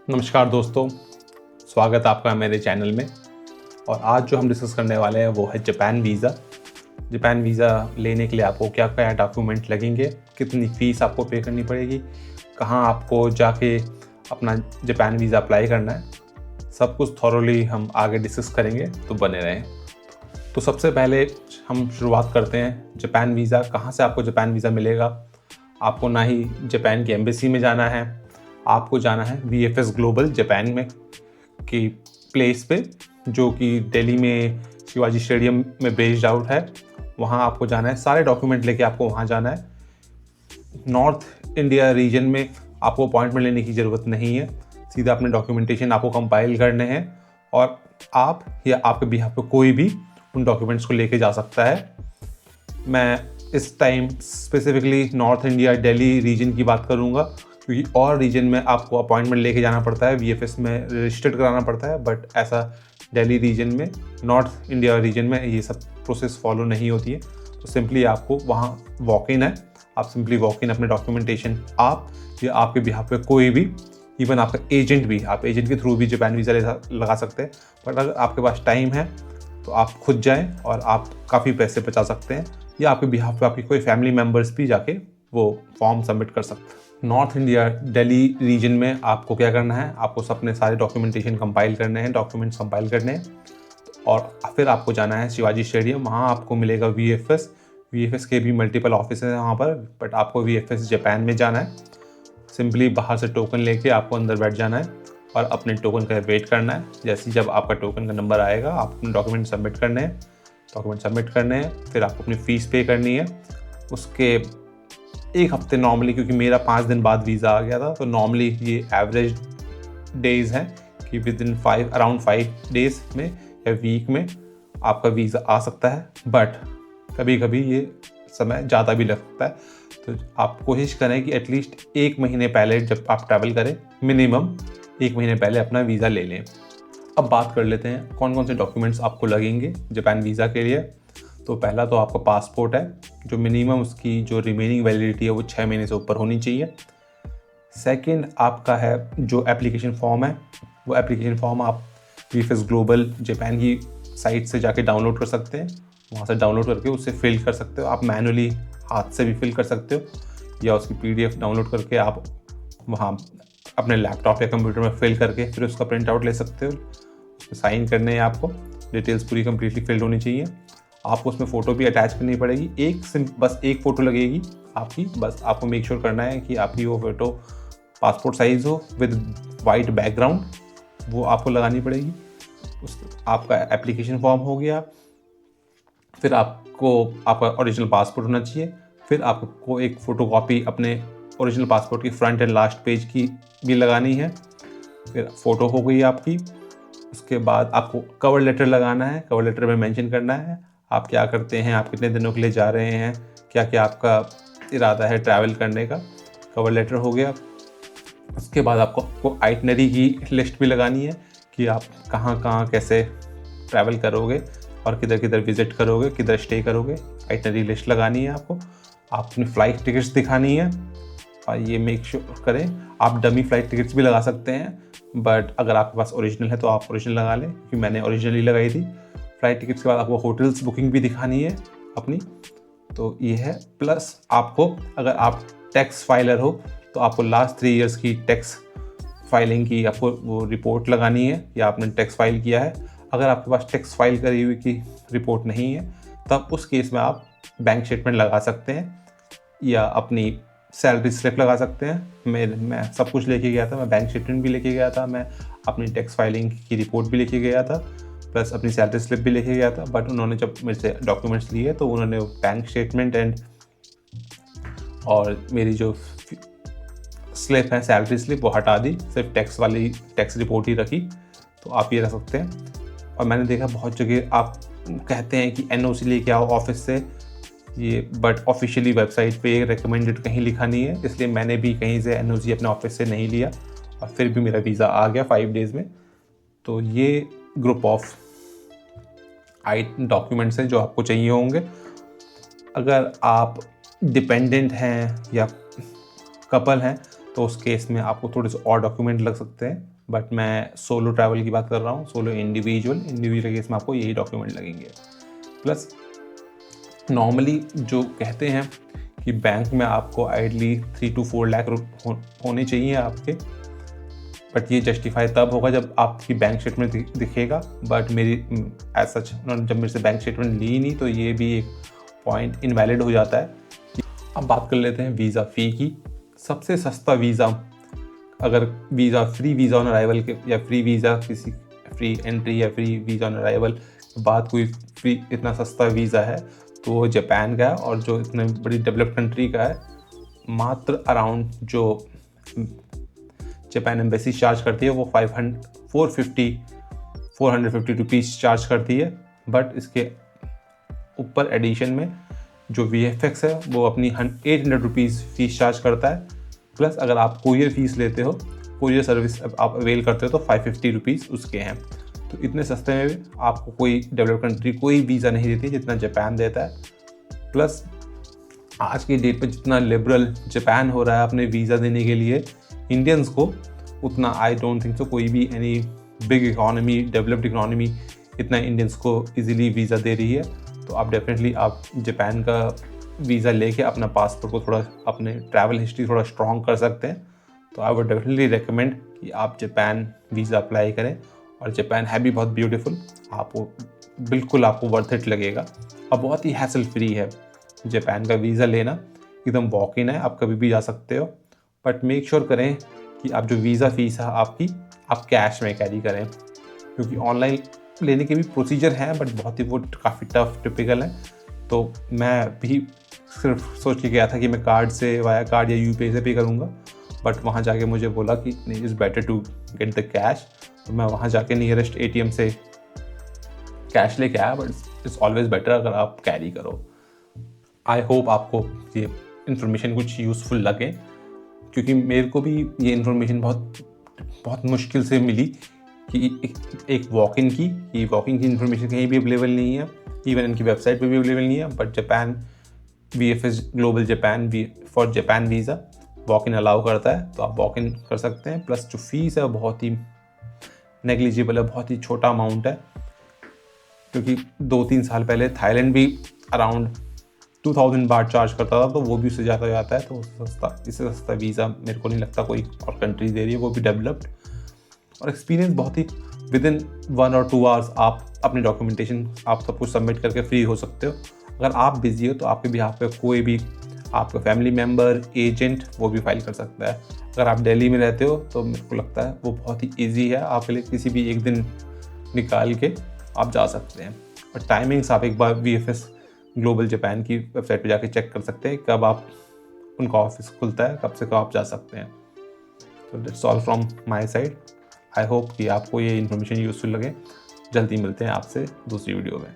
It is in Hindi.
नमस्कार दोस्तों, स्वागत है आपका मेरे चैनल में। और आज जो हम डिस्कस करने वाले हैं वो है जापान वीज़ा। जापान वीज़ा लेने के लिए आपको क्या क्या डॉक्यूमेंट लगेंगे, कितनी फ़ीस आपको पे करनी पड़ेगी, कहाँ आपको जाके अपना जापान वीज़ा अप्लाई करना है, सब कुछ थॉरोली हम आगे डिस्कस करेंगे, तो बने रहें। तो सबसे पहले हम शुरुआत करते हैं जापान वीज़ा। कहाँ से आपको जापान वीज़ा मिलेगा? आपको ना ही जापान की एम्बेसी में जाना है, आपको जाना है VFS ग्लोबल जापान में की प्लेस पे, जो कि दिल्ली में शिवाजी स्टेडियम में बेस्ड आउट है। वहाँ आपको जाना है, सारे डॉक्यूमेंट लेके आपको वहाँ जाना है। नॉर्थ इंडिया रीजन में आपको अपॉइंटमेंट लेने की ज़रूरत नहीं है, सीधा अपने डॉक्यूमेंटेशन आपको कंपाइल करने हैं और आप या आपके बिहाफ पे कोई भी उन डॉक्यूमेंट्स को लेके जा सकता है। मैं इस time specifically north India Delhi region की बात करूँगा, क्योंकि और रीजन में आपको अपॉइंटमेंट लेके जाना पड़ता है, VFS में रजिस्टर्ड कराना पड़ता है, बट ऐसा दिल्ली रीजन में, नॉर्थ इंडिया रीजन में ये सब प्रोसेस फॉलो नहीं होती है। तो सिंपली आपको वहाँ वॉक इन है, आप सिंपली वॉक इन अपने डॉक्यूमेंटेशन आप या आपके बिहाफ पे कोई भी, इवन आपका एजेंट भी, आप एजेंट के थ्रू भी जापान वीज़ा लगा सकते हैं। बट अगर आपके पास टाइम है तो आप खुद जाएँ और आप काफ़ी पैसे बचा सकते हैं, या आपके बिहाफ पे आपके कोई फैमिली मेम्बर्स भी जाके वो फॉर्म सबमिट कर सकते हैं। नॉर्थ इंडिया दिल्ली रीजन में आपको क्या करना है, आपको अपने सारे डॉक्यूमेंटेशन कंपाइल करने हैं, डॉक्यूमेंट्स कंपाइल करने हैं और फिर आपको जाना है शिवाजी स्टेडियम। वहाँ आपको मिलेगा VFS के भी मल्टीपल ऑफिस हैं वहाँ पर, बट आपको VFS जापान में जाना है। सिंपली बाहर से टोकन लेके आपको अंदर बैठ जाना है और अपने टोकन का वेट करना है। जैसे जब आपका टोकन का नंबर आएगा, आप अपने डॉक्यूमेंट सबमिट करने हैं, फिर आपको अपनी फ़ीस पे करनी है। उसके एक हफ्ते नॉर्मली, क्योंकि मेरा 5 दिन बाद वीज़ा आ गया था, तो नॉर्मली ये एवरेज डेज़ हैं कि विदिन अराउंड 5 डेज़ में या वीक में आपका वीज़ा आ सकता है। बट कभी कभी ये समय ज़्यादा भी लगता है, तो आप कोशिश करें कि एटलीस्ट 1 महीने पहले जब आप ट्रैवल करें, मिनिमम 1 महीने पहले अपना वीज़ा ले लें। अब बात कर लेते हैं कौन कौन से डॉक्यूमेंट्स आपको लगेंगे जापान वीज़ा के लिए। तो पहला तो आपका पासपोर्ट है, जो मिनिमम उसकी जो रिमेनिंग वैलिडिटी है वो 6 महीने से ऊपर होनी चाहिए। सेकंड आपका है जो एप्लीकेशन फॉर्म है, वो एप्लीकेशन फॉर्म आप VFS ग्लोबल जापान की साइट से जाके डाउनलोड कर सकते हैं। वहाँ से डाउनलोड करके उससे फिल कर सकते हो। आप मैनुअली हाथ से भी फिल कर सकते हो, या उसकी PDF डाउनलोड करके आप वहाँ अपने लैपटॉप या कंप्यूटर में फिल करके फिर उसका प्रिंट आउट ले सकते हो। उसमें साइन करने हैं, आपको डिटेल्स पूरी कम्प्लीटली फिल्ड होनी चाहिए। आपको उसमें फ़ोटो भी अटैच करनी पड़ेगी, बस एक फ़ोटो लगेगी आपकी। बस आपको मेक श्योर करना है कि आपकी वो फ़ोटो पासपोर्ट साइज़ हो विद वाइट बैकग्राउंड, वो आपको लगानी पड़ेगी। आपका एप्लीकेशन फॉर्म हो गया, फिर आपको आपका ओरिजिनल पासपोर्ट होना चाहिए, फिर आपको एक फ़ोटोकॉपी अपने ओरिजिनल पासपोर्ट की फ्रंट एंड लास्ट पेज की भी लगानी है। फिर फ़ोटो हो गई आपकी। उसके बाद आपको कवर लेटर लगाना है। कवर लेटर में मेंशन करना है आप क्या करते हैं, आप कितने दिनों के लिए जा रहे हैं, क्या क्या आपका इरादा है ट्रैवल करने का। कवर लेटर हो गया। उसके बाद आपको आइटनरी की लिस्ट भी लगानी है कि आप कहाँ कहाँ कैसे ट्रैवल करोगे और किधर किधर विज़िट करोगे, किधर स्टे करोगे। आइटनरी लिस्ट लगानी है आपको। आप अपनी फ़्लाइट टिकट्स दिखानी है, और ये मेक श्योर करें आप डमी फ़्लाइट टिकट्स भी लगा सकते हैं, बट अगर आपके पास ओरिजिनल है तो आप ओरिजिनल लगा लें, क्योंकि मैंने ओरिजिनली लगाई थी। फ़्लाइट टिकट्स के बाद आपको होटल्स बुकिंग भी दिखानी है अपनी, तो ये है। प्लस आपको, अगर आप टैक्स फाइलर हो तो आपको लास्ट 3 इयर्स की टैक्स फाइलिंग की आपको वो रिपोर्ट लगानी है, या आपने टैक्स फाइल किया है। अगर आपके पास टैक्स फाइल करी हुई की रिपोर्ट नहीं है, तब उस केस में आप बैंक स्टेटमेंट लगा सकते हैं या अपनी सैलरी स्लिप लगा सकते हैं। मैं सब कुछ लेके गया था, मैं बैंक स्टेटमेंट भी लेके गया था, मैं अपनी टैक्स फाइलिंग की रिपोर्ट भी लेके गया था, प्लस अपनी सैलरी स्लिप भी लेके गया था। बट उन्होंने जब मेरे से डॉक्यूमेंट्स लिए तो उन्होंने बैंक स्टेटमेंट और मेरी जो स्लिप है, सैलरी स्लिप, वो हटा दी, सिर्फ टैक्स रिपोर्ट ही रखी। तो आप ये रख सकते हैं। और मैंने देखा बहुत जगह आप कहते हैं कि NOC लेके आओ ऑफिस से, ये बट ऑफिशियली वेबसाइट पे रिकमेंडेड कहीं लिखा नहीं है, इसलिए मैंने भी कहीं से NOC अपने ऑफिस से नहीं लिया और फिर भी मेरा वीज़ा आ गया 5 डेज़ में। तो ये ग्रुप ऑफ डॉक्यूमेंट्स हैं जो आपको चाहिए होंगे। अगर आप डिपेंडेंट हैं या कपल हैं तो उस केस में आपको थोड़े से और डॉक्यूमेंट लग सकते हैं, बट मैं सोलो ट्रैवल की बात कर रहा हूँ, सोलो इंडिविजुअल केस में आपको यही डॉक्यूमेंट लगेंगे। प्लस नॉर्मली जो कहते हैं कि बैंक में आपको आइडली 3 to 4 लाख होने चाहिए आपके, बट ये जस्टिफाई तब होगा जब आपकी बैंक स्टेटमेंट दिखेगा। बट मेरी एज सच जब मेरे से बैंक स्टेटमेंट ली नहीं, तो ये भी एक पॉइंट इनवैलिड हो जाता है। अब बात कर लेते हैं वीज़ा फ़ी की। सबसे सस्ता वीज़ा, अगर फ्री वीज़ा ऑन अराइवल के या फ्री वीज़ा किसी फ्री एंट्री या फ्री वीज़ा ऑन अराइवल के बाद कोई फ्री इतना सस्ता वीज़ा है तो वो जापान का है, और जो इतने बड़ी डेवलप्ड कंट्री का है। मात्र अराउंड जो जापान एम्बेसी चार्ज करती है वो 450 रुपीज़ चार्ज करती है। बट इसके ऊपर एडिशन में जो VFX है वो अपनी 800 रुपीज़ फीस चार्ज करता है। प्लस अगर आप कोरियर फीस लेते हो, कोरियर सर्विस आप अवेल करते हो, तो 550 रुपीज़ उसके हैं। तो इतने सस्ते में भी आपको कोई डेवलप कंट्री कोई वीज़ा नहीं देती जितना जापान देता है। प्लस आज की डेट में जितना लिबरल जापान हो रहा है अपने वीज़ा देने के लिए इंडियंस को, उतना आई डोंट थिंक सो कोई भी any big economy, developed economy इतना इंडियंस को इजीली वीज़ा दे रही है। तो आप डेफिनेटली आप जापान का वीज़ा लेके अपना पासपोर्ट को थोड़ा, अपने ट्रैवल हिस्ट्री थोड़ा स्ट्रॉन्ग कर सकते हैं। तो आई वुड डेफिनेटली रिकमेंड कि आप जापान वीज़ा अप्लाई करें। और जापान है भी बहुत ब्यूटीफुल, आपको वर्थ इट लगेगा और बहुत ही हैसल फ्री है। जापान का वीज़ा लेना एकदम वॉक इन है, आप कभी भी जा सकते हो। बट मेक श्योर करें कि आप जो वीज़ा फ़ीस है आपकी, आप कैश में कैरी करें, क्योंकि ऑनलाइन लेने के भी प्रोसीजर हैं बट बहुत ही वो काफ़ी टफ टिपिकल है। तो मैं भी सिर्फ सोच के गया था कि मैं कार्ड से, वाया कार्ड या UPI से पे करूँगा, बट वहाँ जाके मुझे बोला कि नहीं, is better to get the cash. तो मैं वहाँ जाके नियरेस्ट ATM से कैश लेके आया, बट इट्स ऑलवेज बेटर अगर आप कैरी करो। आई होप आपको ये इन्फॉर्मेशन कुछ यूज़फुल लगे, क्योंकि मेरे को भी ये इन्फॉर्मेशन बहुत मुश्किल से मिली कि एक वॉक-इन की इन्फॉर्मेशन कहीं भी अवेलेबल नहीं है, इवन इनकी वेबसाइट पे भी अवेलेबल नहीं है। But Japan VFS global Japan for Japan visa walk-in allow करता है, तो आप वॉक-इन कर सकते हैं। प्लस जो फीस है बहुत ही नेग्लिजिबल है, बहुत ही छोटा अमाउंट है, क्योंकि 2-3 साल पहले थाईलैंड भी अराउंड 2000 बाट चार्ज करता था, तो वो भी उससे ज़्यादा जाता है। तो इससे सस्ता वीज़ा मेरे को नहीं लगता कोई और कंट्री दे रही है, वो भी डेवलप्ड। और एक्सपीरियंस बहुत ही विदिन 1 or 2 आवर्स आप अपनी डॉक्यूमेंटेशन आप सब कुछ सबमिट करके फ्री हो सकते हो। अगर आप बिजी हो तो आपके बिहाफ पे कोई भी आपका फैमिली मेम्बर, एजेंट, वो भी फाइल कर सकता है। अगर आप दिल्ली में रहते हो तो मेरे को लगता है वो बहुत ही ईजी है, आपके लिए किसी भी एक दिन निकाल के आप जा सकते हैं। और टाइमिंग्स आप एक बार VFS ग्लोबल जापान की वेबसाइट पे जाके चेक कर सकते हैं कब उनका ऑफिस खुलता है, कब से कब आप जा सकते हैं। तो that's all from my side. I hope कि आपको ये इन्फॉर्मेशन यूज़फुल लगे। जल्दी मिलते हैं आपसे दूसरी वीडियो में।